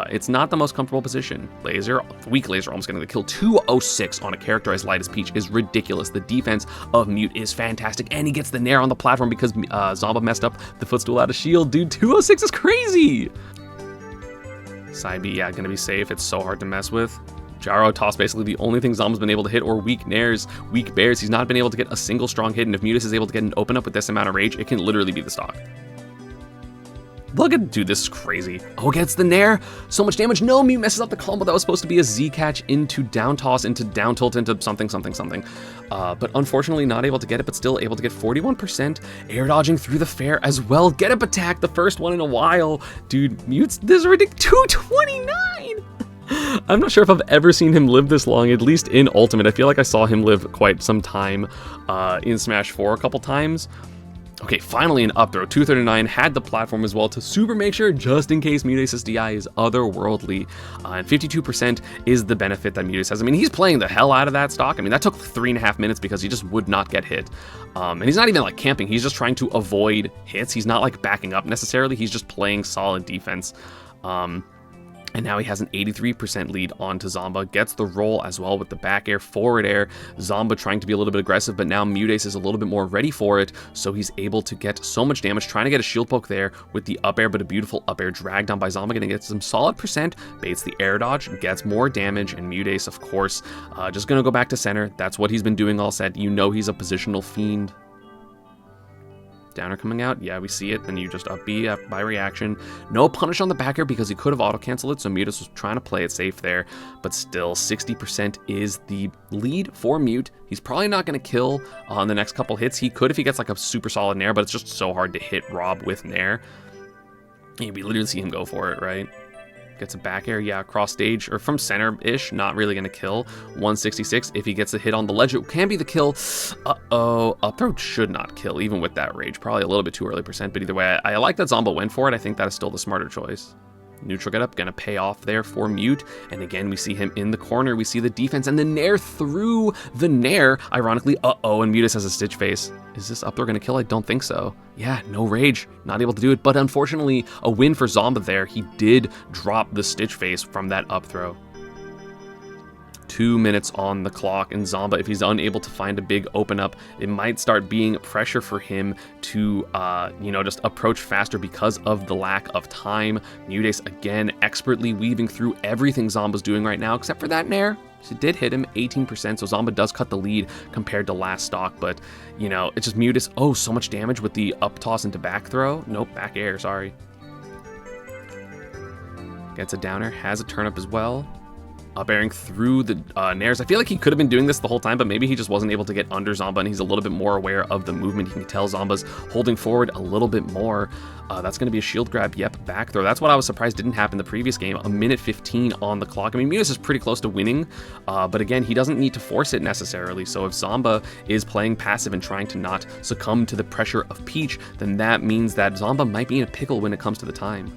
It's not the most comfortable position. Laser, weak laser, almost getting the kill. 206 on a character as light as Peach is ridiculous. The defense of Mute is fantastic, and he gets the nair on the platform because Zomba messed up the footstool out of shield. Dude, 206 is crazy. Side B, yeah, gonna be safe. It's so hard to mess with. Gyro toss, basically the only thing Zomba's been able to hit, or weak nairs, weak bears. He's not been able to get a single strong hit, and if Muteace is able to get an open up with this amount of rage, it can literally be the stock. Look at, dude, this is crazy. Oh, gets the nair. So much damage. No, Mute messes up the combo. That was supposed to be a Z catch into down toss, into down tilt, into something. But unfortunately not able to get it, but still able to get 41%. Air dodging through the fair as well. Get up attack, the first one in a while. Dude, Mute's, this is ridiculous. 229! I'm not sure if I've ever seen him live this long, at least in Ultimate. I feel like I saw him live quite some time in Smash 4 a couple times. Okay, finally an up throw. 239, had the platform as well to super make sure, just in case Muteace's DI is otherworldly. And 52% is the benefit that Muteace has. I mean, he's playing the hell out of that stock. I mean, that took 3.5 minutes because he just would not get hit. And he's not even like camping. He's just trying to avoid hits. He's not like backing up necessarily. He's just playing solid defense. And And now he has an 83% lead onto Zomba. Gets the roll as well with the back air, forward air. Zomba trying to be a little bit aggressive, but now Muteace is a little bit more ready for it, so he's able to get so much damage, trying to get a shield poke there with the up air, but a beautiful up air dragged down by Zomba, gonna get some solid percent, baits the air dodge, gets more damage, and Muteace, of course, just gonna go back to center. That's what he's been doing all set. You know he's a positional fiend. Downer coming out, yeah, we see it. Then you just up B by reaction. No punish on the back air because he could have auto-canceled it, so Muteace was trying to play it safe there. But still, 60% is the lead for Mute. He's probably not going to kill on the next couple hits. He could if he gets like a super solid Nair, but it's just so hard to hit Rob with Nair. We literally see him go for it, right? Gets a back air, yeah, cross stage, or from center-ish, not really going to kill. 166, if he gets a hit on the ledge, it can be the kill. Uh-oh, up throw should not kill, even with that rage. Probably a little bit too early percent, but either way, I like that Zomba went for it. I think that is still the smarter choice. Neutral get up, gonna pay off there for Mute. And again, we see him in the corner. We see the defense and the Nair through the Nair. Ironically, uh-oh, and Muteace has a Stitch Face. Is this up throw gonna kill? I don't think so. Yeah, no rage, not able to do it. But unfortunately, a win for Zomba there. He did drop the Stitch Face from that up throw. 2 minutes on the clock, and Zomba, if he's unable to find a big open up, it might start being pressure for him to, just approach faster because of the lack of time. Muteace, again, expertly weaving through everything Zomba's doing right now, except for that Nair. So it did hit him 18%, so Zomba does cut the lead compared to last stock, but, it's just Muteace. Oh, so much damage with the up toss into back throw. Nope, back air, sorry. Gets a downer, has a turn up as well. Up airing through the Nairs. I feel like he could have been doing this the whole time, but maybe he just wasn't able to get under Zomba, and he's a little bit more aware of the movement. You can tell Zomba's holding forward a little bit more. That's going to be a shield grab. Yep, back throw. That's what I was surprised didn't happen the previous game. 1:15 on the clock. I mean, Muteace is pretty close to winning, but again, he doesn't need to force it necessarily. So if Zomba is playing passive and trying to not succumb to the pressure of Peach, then that means that Zomba might be in a pickle when it comes to the time.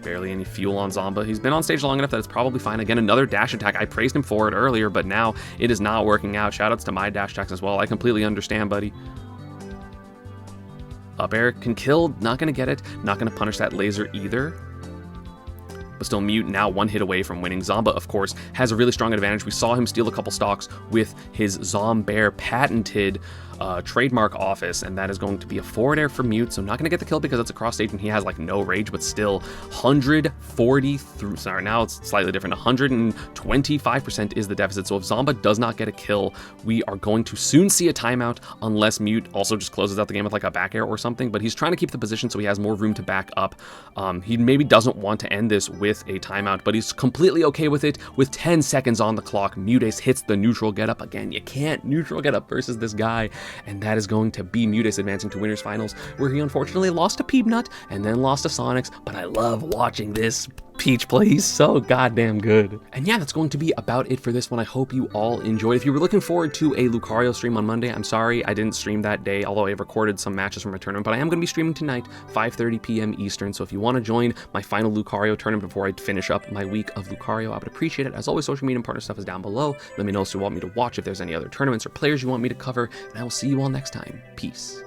Barely any fuel on Zomba. He's been on stage long enough that it's probably fine. Again, another dash attack. I praised him for it earlier, but now it is not working out. Shoutouts to my dash attacks as well. I completely understand, buddy. Up air can kill. Not going to get it. Not going to punish that laser either. But still, Mute now one hit away from winning. Zomba, of course, has a really strong advantage. We saw him steal a couple stocks with his Zombear patented trademark office, and that is going to be a forward air for Mute, so not going to get the kill because it's a cross stage and he has like no rage, but still 140 through, sorry, now it's slightly different, 125% is the deficit. So if Zomba does not get a kill, we are going to soon see a timeout, unless Mute also just closes out the game with like a back air or something, but he's trying to keep the position so he has more room to back up. He maybe doesn't want to end this with a timeout, but he's completely okay with it. With 10 seconds on the clock, Muteace hits the neutral get up. Again, you can't neutral get up versus this guy, and that is going to be Muteace advancing to winners finals, where he unfortunately lost to Peanut and then lost to Sonix. But I love watching this Peach play. He's so goddamn good. And yeah, that's going to be about it for this one. I hope you all enjoyed. If you were looking forward to a Lucario stream on Monday, I'm sorry I didn't stream that day, although I recorded some matches from a tournament, but I am going to be streaming tonight, 5:30 p.m. Eastern. So if you want to join my final Lucario tournament before I finish up my week of Lucario, I would appreciate it. As always, social media and partner stuff is down below. Let me know if you want me to watch, if there's any other tournaments or players you want me to cover, and I will see you all next time. Peace.